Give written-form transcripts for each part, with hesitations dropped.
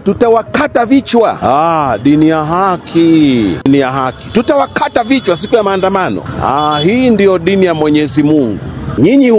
Tutawakata vichwa. Dini ya haki. Dini ya haki. Tutawakata vichwa siku ya maandamano. Hii ndio dini ya Mwenyezi Mungu. Nyinyi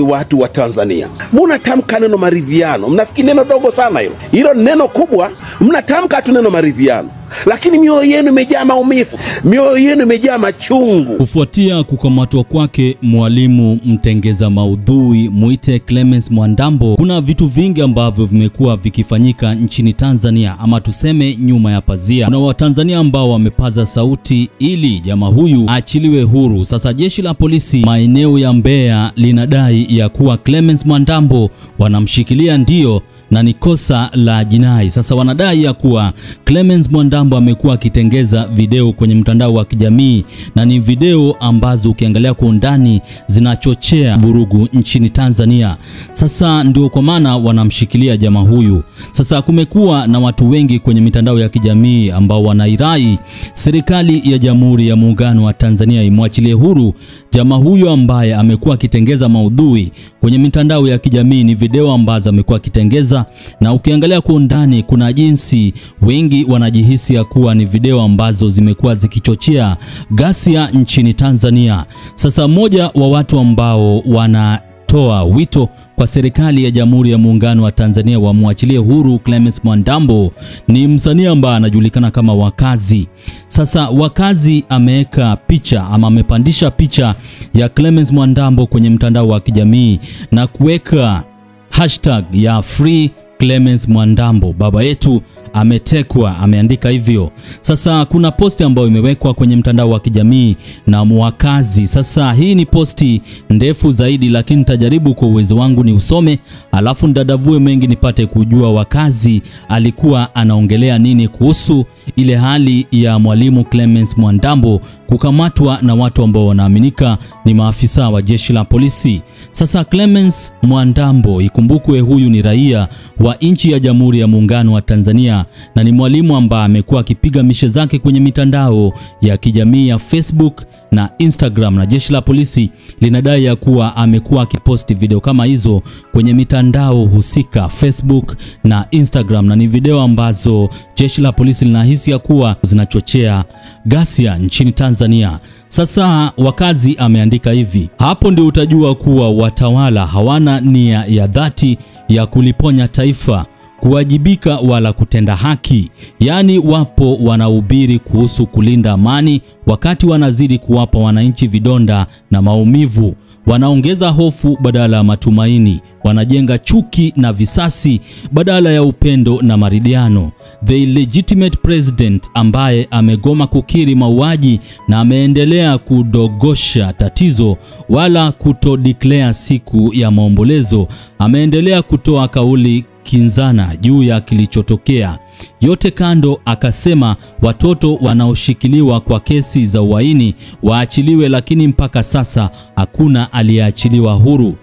watu wa Tanzania, mnatamka neno maridhiano. Mnafikiri neno dogo sana hilo? Hilo neno kubwa. Mnatamka tu neno maridhiano, lakini mioyo yenu imejaa maumivu, mioyo yenu imejaa machungu. Kufuatia kukamatwa kwake mwalimu mtengeza maudhui muite Clemence Mwandambo, kuna vitu vingi ambavyo vimekuwa vikifanyika nchini Tanzania, ama tuseme nyuma ya pazia. Kuna Watanzania ambao wamepaza sauti ili jamaa huyu aachiliwe huru. Sasa jeshi la polisi maeneo ya Mbeya linadai ya kuwa Clemence Mwandambo wanamshikilia ndio na ni kosa la jinai. Sasa wanadai ya kuwa Clemence Mwandambo amekuwa akitengeza video kwenye mtandao wa kijamii, na ni video ambazo ukiangalia kwa undani zinachochea vurugu nchini Tanzania. Sasa ndio kwa maana wanamshikilia jamaa huyu. Sasa kumekuwa na watu wengi kwenye mitandao ya kijamii ambao wanairai serikali ya Jamhuri ya Muungano wa Tanzania imwachilie huru jamaa huyu ambaye amekuwa akitengeza maudhui kwenye mitandao ya kijamii. Ni video ambazo amekuwa akitengeza, na ukiangalia kwa undani kuna jinsi wengi wanajihisi ya kuwa ni video ambazo zimekuwa zikichochea ghasia nchini Tanzania. Sasa mmoja wa watu ambao wanatoa wito kwa serikali ya Jamhuri ya Muungano wa Tanzania wamwachilie huru Clemence Mwandambo ni msanii ambaye anajulikana kama Wakazi. Sasa Wakazi ameweka picha ama amepandisha picha ya Clemence Mwandambo kwenye mtandao wa kijamii na kuweka hashtag ya Free Clemence Mwandambo, baba yetu ametekwa, ameandika hivyo. Sasa kuna posti ambayo imewekwa kwenye mtandao wa kijamii na Wakazi. Sasa hii ni posti ndefu zaidi, lakini nitajaribu kwa uwezo wangu ni usome alafu ndadavue mengi nipate kujua Wakazi alikuwa anaongelea nini kuhusu ile hali ya mwalimu Clemence Mwandambo kukamatwa na watu ambao wanaaminika ni maafisa wa jeshi la polisi. Sasa Clemence Mwandambo, ikumbukwe huyu ni raia wa nchi ya Jamhuri ya Muungano wa Tanzania na ni mwalimu ambaye amekuwa akipiga mishe zake kwenye mitandao ya kijamii ya Facebook na Instagram, na jeshi la polisi linadai ya kuwa amekuwa akiposti video kama hizo kwenye mitandao husika Facebook na Instagram, na ni video ambazo jeshi la polisi linahisi ya kuwa zinachochea ghasia nchini Tanzania. Sasa Wakazi ameandika hivi: hapo ndio utajua kuwa watawala hawana nia ya dhati ya kuliponya taifa, kuwajibika wala kutenda haki. Yaani wapo wanahubiri kuhusu kulinda amani wakati wanazidi kuwapa wananchi vidonda na maumivu. Wanaongeza hofu badala ya matumaini, wanajenga chuki na visasi badala ya upendo na maridhiano. The illegitimate president ambaye amegoma kukiri mauaji na ameendelea kudogosha tatizo wala kutodeclare siku ya maombolezo, ameendelea kutoa kauli kinzana juu ya kilichotokea. Yote kando, akasema watoto wanaoshikiliwa kwa kesi za uhaini waachiliwe, lakini mpaka sasa hakuna aliyeachiliwa huru.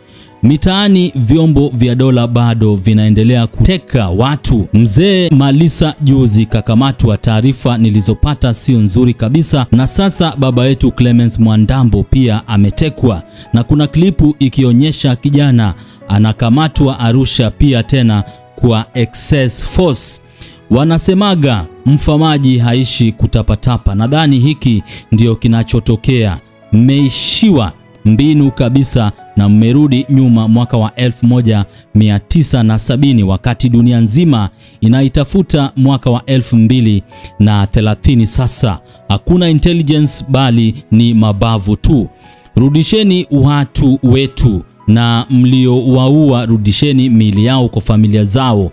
Mitaani vyombo vya dola bado vinaendelea kuteka watu. Mzee Malisa juzi kakamatwa, taarifa nilizopata sio nzuri kabisa, na sasa baba yetu Clemence Mwandambo pia ametekwa, na kuna klipu ikionyesha kijana anakamatwa Arusha pia tena kwa excess force. Wanasemaga mfamaji haishi kutapatapa. Nadhani hiki ndio kinachotokea. Mmeishiwa mbinu kabisa na mmerudi nyuma mwaka wa 1970 wakati dunia nzima inaitafuta mwaka wa 2030. Sasa hakuna intelligence bali ni mabavu tu. Rudisheni watu wetu, na mlio waua rudisheni miili yao kwa familia zao.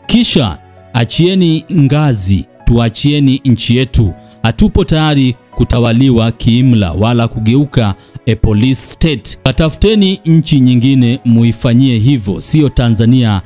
Kisha achieni ngazi, tuachieni nchi yetu. Hatupo tayari kutawaliwa kiimla wala kugeuka a police state. Katafuteni nchi nyingine muifanyie hivyo, sio Tanzania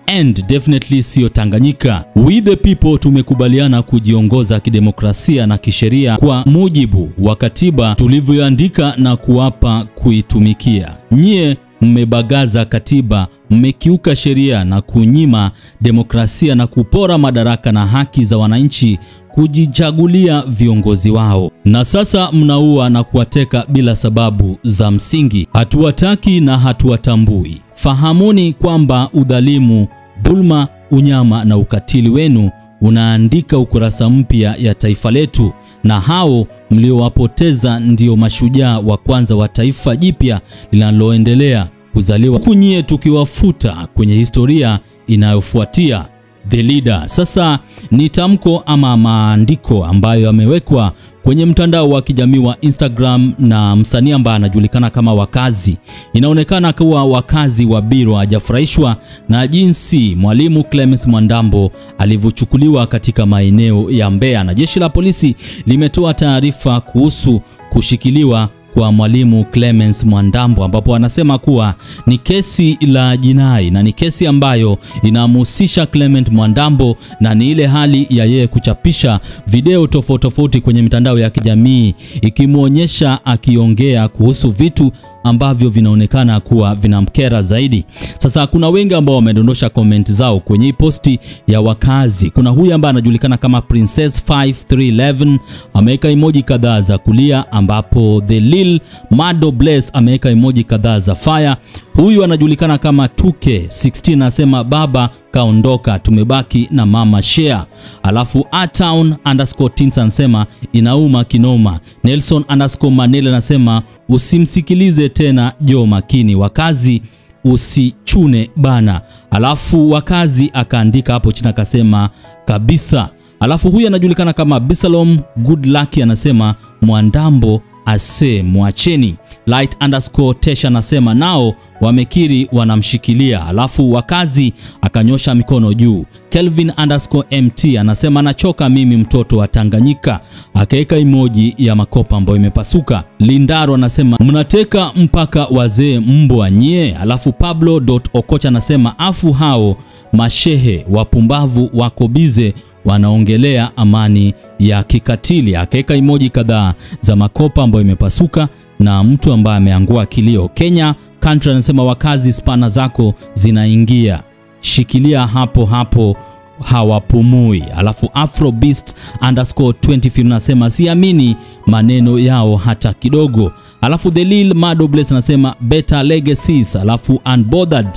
and definitely sio Tanganyika. We the people tumekubaliana kujiongoza kidemokrasia na kisheria kwa mujibu wa katiba tulivyoandika na kuapa kuitumikia. Nyie mmebagaza katiba, mmekiuka sheria na kunyima demokrasia na kupora madaraka na haki za wananchi kujichagulia viongozi wao. Na sasa mnaua na kuwateka bila sababu za msingi. Hatuwataki na hatuwatambui. Fahamuni kwamba udhalimu, dhulma unyama na ukatili wenu unaandika ukurasa mpya ya taifa letu, na hao mliowapoteza ndio mashujaa wa kwanza wa taifa jipya linaloendelea kuzaliwa, kunyie tukiwafuta kwenye historia inayofuatia. The Leader. Sasa ni tamko ama maandiko ambayo yamewekwa kwenye mtandao wa kijamii wa Instagram na msanii ambaye anajulikana kama Wakazi. Inaonekana kuwa Wakazi wa Biro hajafurahishwa na jinsi Mwalimu Clemence Mwandambo alivyochukuliwa katika maeneo ya Mbeya, na jeshi la polisi limetoa taarifa kuhusu kushikiliwa kwa Mwalimu Clemence Mwandambo, ambapo anasema kuwa ni kesi la jinai na ni kesi ambayo inamhusisha Clement Mwandambo, na ni ile hali ya yeye kuchapisha video tofauti kwenye mitandao ya kijamii ikimuonyesha akiongea kuhusu vitu ambavyo vinaonekana kuwa vinamkera zaidi. Sasa kuna wengi ambao wamedondosha comment zao kwenye posti ya Wakazi. Kuna huyu ambaye anajulikana kama Princess 5311 ameweka emoji kadhaa za kulia, ambapo The Lil Mado Bless ameweka emoji kadhaa za fire. Huyu anajulikana kama 2K16 anasema baba kaondoka, tumebaki na mama share. Alafu atown_teens anasema inauma kinoma. Nelson_Manele anasema usimsikilize tena Jo makini, Wakazi usichune bana. Alafu Wakazi akaandika hapo chini akasema kabisa. Alafu huyu anajulikana kama Bisalom Good Luck anasema Mwandambo ase mwacheni. Light_Tesha anasema nao wamekiri wanamshikilia. Alafu Wakazi akanyosha mikono juu. Kelvin_MT anasema nachoka mimi mtoto wa Tanganyika, akaweka emoji ya makopa ambayo imepasuka. Lindaro anasema mnateka mpaka wazee mbwa nyie. Alafu Pablo.Okocha anasema afu hao mashehe wapumbavu wako bize wanaongelea amani ya kikatili, akaweka emoji kadhaa za makopa ambayo imepasuka na mtu ambaye ameangua kilio. Kenya Country anasema Wakazi spana zako zinaingia, shikilia hapo hapo hawapumui. Alafu Afrobeast_20 anasema siamini maneno yao hata kidogo. Alafu The Lil Mado Bless anasema better legacies. Alafu Unbothered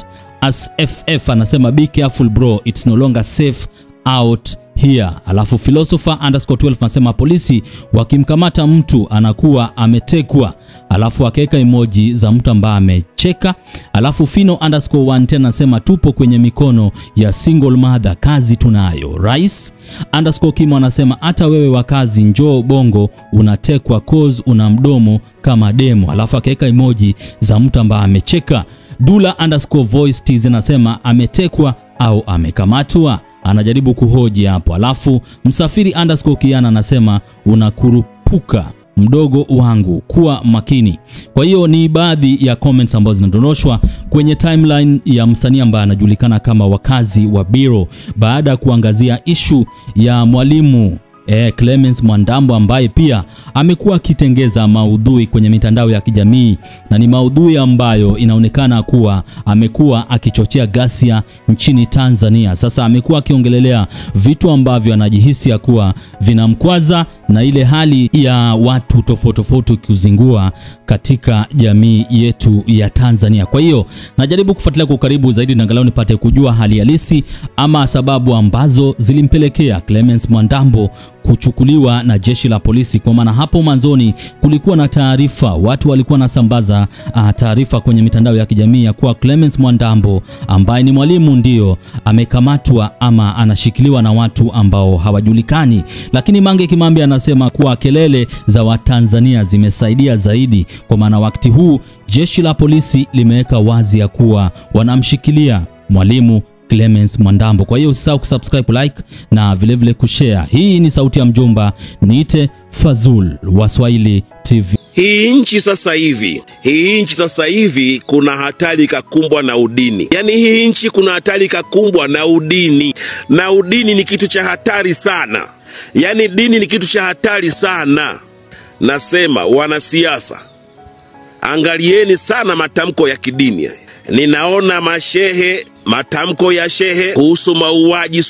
as FF anasema be careful bro, it's no longer safe out here. Alafu Philosopher_12 anasema polisi wakimkamata mtu anakuwa ametekwa. Alafu akaweka emoji za mtu ambaye amecheka. Alafu Fino_110 anasema tupo kwenye mikono ya single mother, kazi tunayo. Rais_Kimo anasema hata wewe Wakazi njoo Bongo unatekwa cause una mdomo kama demo. Alafu akaweka emoji za mtu ambaye amecheka. Dula_Voice TZ anasema ametekwa au amekamatwa, anajaribu kuhoji hapo. Alafu Msafiri_Kiana anasema unakurupuka mdogo wangu, kuwa makini. Kwa hiyo ni baadhi ya comments ambazo zinadondoshwa kwenye timeline ya msanii ambaye anajulikana kama Wakazi wa Biro, baada ya kuangazia issue ya Mwalimu Clemence Mwandambo ambaye pia amekuwa akitengeza maudhui kwenye mitandao ya kijamii, na ni maudhui ambayo inaonekana kuwa amekuwa akichochea ghasia nchini Tanzania. Sasa amekuwa akiongelelea vitu ambavyo anajihisi kuwa vinamkwaza na ile hali ya watu tofauti kuzingua katika jamii yetu ya Tanzania. Kwa hiyo najaribu kufuatilia kwa karibu zaidi na angalau nipate kujua hali halisi ama sababu ambazo zilimpelekea Clemence Mwandambo kuchukuliwa na jeshi la polisi, kwa maana hapo mwanzoni kulikuwa na taarifa, watu walikuwa nasambaza taarifa kwenye mitandao ya kijamii ya kuwa Clemence Mwandambo ambaye ni mwalimu ndio amekamatwa ama anashikiliwa na watu ambao hawajulikani. Lakini Mange Kimambi anasema kuwa kelele za Watanzania zimesaidia zaidi, kwa maana wakati huu jeshi la polisi limeweka wazi ya kuwa wanamshikilia Mwalimu Clemence Mwandambo. Kwa hiyo usisahau kusubscribe, like na vile kushare. Hii ni Sauti ya Mjomba, niite Fazul wa Swahili TV. Hii nchi sasa hivi kuna hatari kakumbwa na udini. Yaani hii nchi kuna hatari kakumbwa na udini. Na udini ni kitu cha hatari sana. Yaani dini ni kitu cha hatari sana. Nasema wanasiasa, angalieni sana matamko ya kidini. Ninaona matamko ya shehe kuhusu mauaji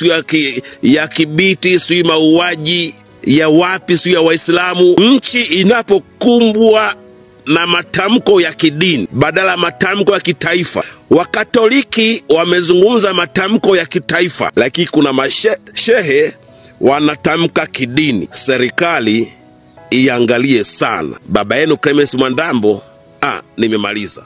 ya Kibiti, sio mauaji ya wapi, sio ya Waislamu. Nchi inapokumbwa na matamko ya kidini badala ya matamko ya kitaifa. Wakatoliki wamezungumza matamko ya kitaifa, lakini kuna mashehe wanatamka kidini. Serikali iangalie sana. Baba yenu Clemence Mwandambo, nimemaliza.